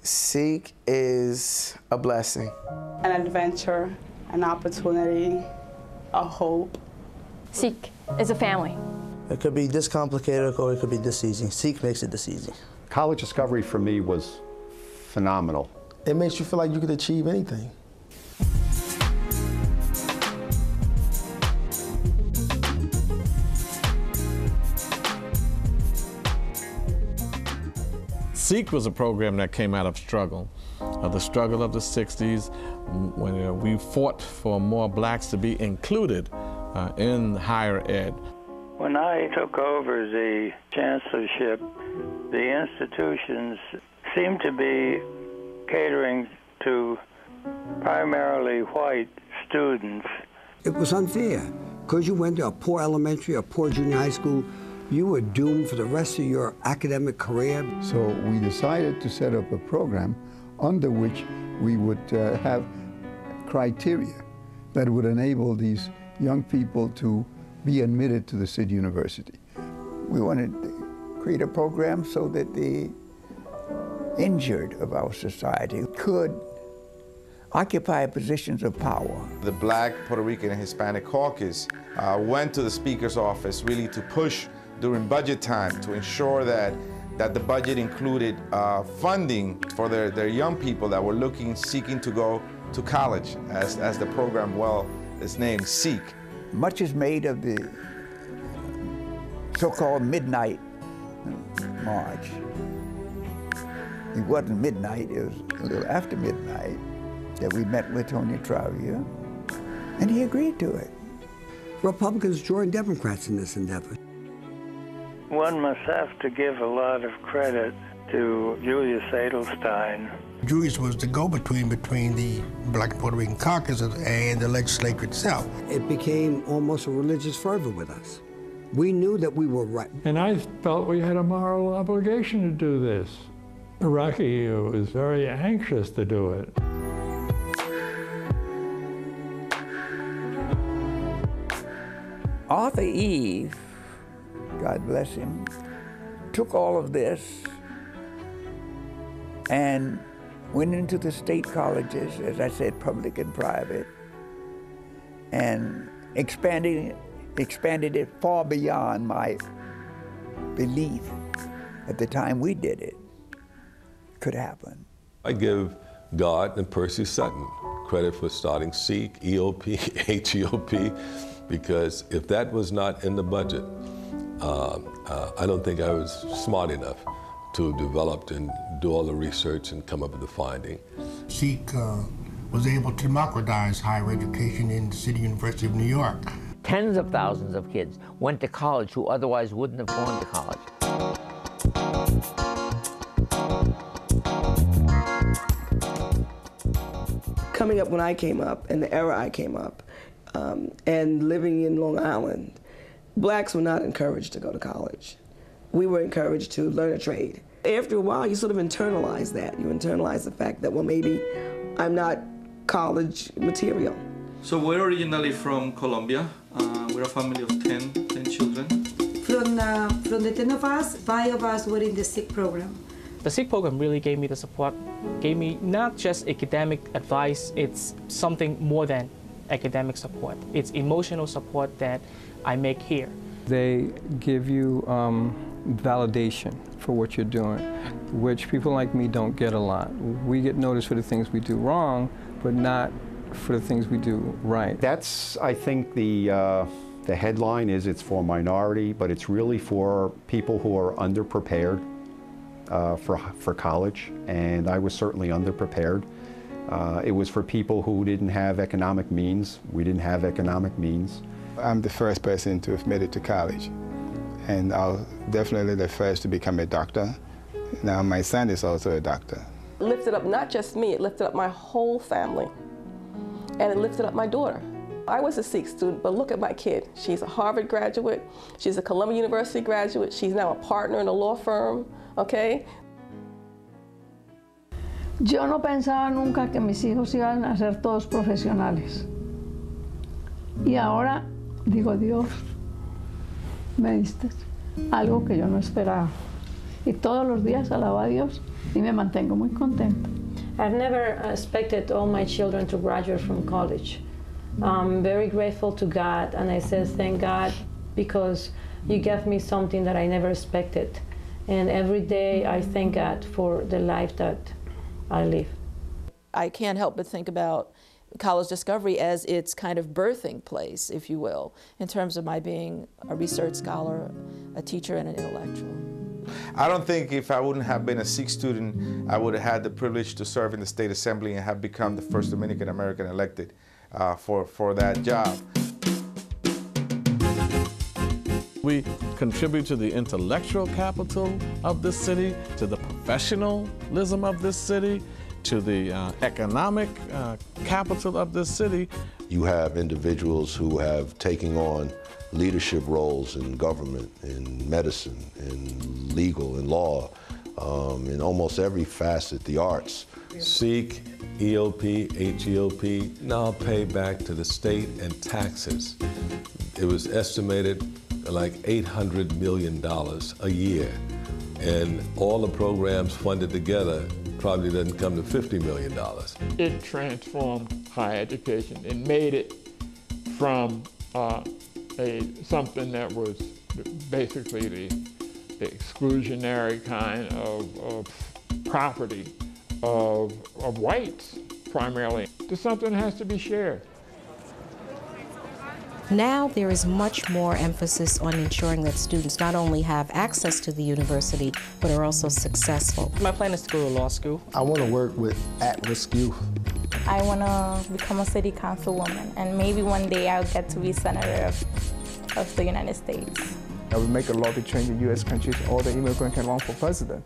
Sikh is a blessing. An adventure, an opportunity, a hope. Sikh is a family. It could be this complicated or it could be this easy. Sikh makes it this easy. College discovery for me was phenomenal. It makes you feel like you could achieve anything. Sikh was a program that came out of the struggle of the 60s, when we fought for more blacks to be included in higher ed. When I took over the chancellorship, the institutions seemed to be catering to primarily white students. It was unfair. Because you went to a poor elementary or poor junior high school, you were doomed for the rest of your academic career. So we decided to set up a program under which we would have criteria that would enable these young people to be admitted to the city university. We wanted to create a program so that the injured of our society could occupy positions of power. The Black, Puerto Rican, and Hispanic caucus went to the Speaker's office really to push during budget time to ensure that the budget included funding for their young people that were seeking to go to college, as the program well is named, Seek. Much is made of the so-called midnight march. It wasn't midnight, it was a little after midnight that we met with Tony Travia, and he agreed to it. Republicans joined Democrats in this endeavor. One must have to give a lot of credit to Julius Edelstein. Julius was the go-between between the Black and Puerto Rican caucus and the legislature itself. It became almost a religious fervor with us. We knew that we were right. And I felt we had a moral obligation to do this. Rocky was very anxious to do it. Arthur Eve, God bless him, took all of this and went into the state colleges, as I said, public and private, and expanded it far beyond my belief at the time we did it could happen. I give God and Percy Sutton credit for starting SEEK, EOP, HEOP, because if that was not in the budget, I don't think I was smart enough to have developed and do all the research and come up with the finding. SEEK was able to democratize higher education in the City University of New York. Tens of thousands of kids went to college who otherwise wouldn't have gone to college. Coming up when I came up, and the era I came up, and living in Long Island, blacks were not encouraged to go to college. We were encouraged to learn a trade. After a while, you sort of internalize that. You internalize the fact that, well, maybe I'm not college material. So we're originally from Colombia. We're a family of 10 children. From the 10 of us, 5 of us were in the SEEK program. The SEEK program really gave me the support, gave me not just academic advice, it's something more than academic support. It's emotional support that I make here. They give you validation for what you're doing, which people like me don't get a lot. We get noticed for the things we do wrong, but not for the things we do right. That's, I think, the headline is it's for minority, but it's really for people who are underprepared for college, and I was certainly underprepared. It was for people who didn't have economic means. We didn't have economic means. I'm the first person to have made it to college, and I was definitely the first to become a doctor. Now my son is also a doctor. It lifted up not just me, it lifted up my whole family, and it lifted up my daughter. I was a SEEK student, but look at my kid. She's a Harvard graduate, she's a Columbia University graduate, she's now a partner in a law firm, okay? Yo no pensaba nunca que mis hijos iban a ser todos profesionales. Y ahora digo, Dios, me diste algo que yo no esperaba. Y todos los días alabo a Dios y me mantengo muy contenta. I've never expected all my children to graduate from college. I'm very grateful to God, and I say thank God because you gave me something that I never expected. And every day I thank God for the life that I live. I can't help but think about College Discovery as its kind of birthing place, if you will, in terms of my being a research scholar, a teacher, and an intellectual. I don't think if I wouldn't have been a Sikh student, I would have had the privilege to serve in the State Assembly and have become the first Dominican American elected for that job. We contribute to the intellectual capital of this city, to the professionalism of this city, to the economic capital of this city. You have individuals who have taken on leadership roles in government, in medicine, in legal, in law, in almost every facet, the arts. Sikh, EOP, HEOP now pay back to the state and taxes. It was estimated like $800 million a year. And all the programs funded together probably doesn't come to $50 million. It transformed higher education. It made it from something that was basically the exclusionary kind of property of whites, primarily, to something that has to be shared. Now there is much more emphasis on ensuring that students not only have access to the university, but are also successful. My plan is to go to law school. I want to work with at-risk youth. I want to become a city councilwoman, and maybe one day I'll get to be senator of the United States. I will make a law to change the U.S. countries all the immigrants can run for president.